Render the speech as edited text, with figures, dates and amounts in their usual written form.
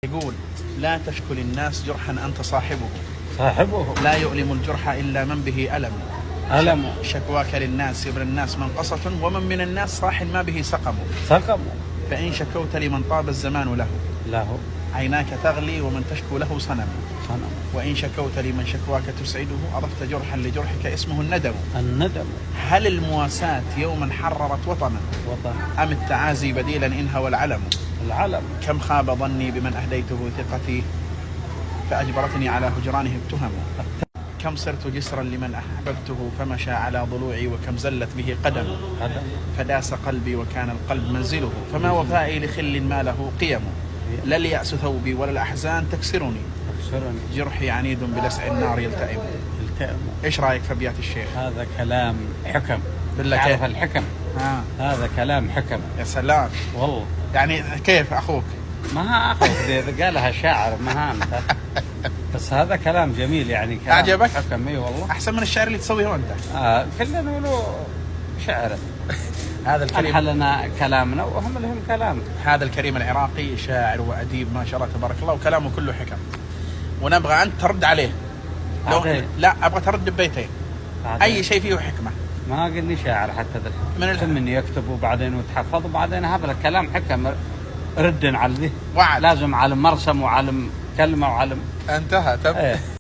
يقول: لا تشكل الناس جرحا أنت صاحبه لا يؤلم الجرح إلا من به ألم شكواك للناس يبرى الناس منقصة ومن من الناس صاح ما به سقم فإن شكوت لمن طاب الزمان له عيناك تغلي ومن تشكو له صنم وإن شكوت لمن شكواك تسعده أضفت جرحا لجرحك اسمه الندم. هل المواساة يوما حررت وطنا أم التعازي بديلا إن هوى العلم؟ كم خاب ظني بمن أهديته ثقتي فأجبرتني على هجرانه التهم. كم صرت جسرا لمن أحببته فمشى على ضلوعي وكم زلت به قدم فداس قلبي وكان القلب منزله فما وفائي لخل ما له قيم. لا اليأس ثوبي ولا الأحزان تكسرني جرحي عنيد بلسع النار يلتئم. إيش رأيك في أبيات الشيخ؟ هذا كلام حكم. تعرف الحكم؟ هذا كلام حكم. يا سلام والله. يعني كيف أخوك؟ ما أخوك قالها شاعر ما أنت. بس هذا كلام جميل يعني كلام أعجبك؟ حكم. إي والله أحسن من الشعر اللي تسويه أنت. كلنا نقولوا شعر. هذا الكريم حلنا كلامنا وهم لهم كلام. هذا الكريم العراقي شاعر وأديب ما شاء الله تبارك الله وكلامه كله حكم ونبغى أنت ترد عليه. لا أبغى ترد ببيتين أي شيء فيه حكمة. ما قلني شاعر حتى ذا من يكتب وبعدين وتحفظ وبعدين هذا الكلام حكم رد على ذي. لازم علم مرسم وعلم كلمة وعلم انتهى.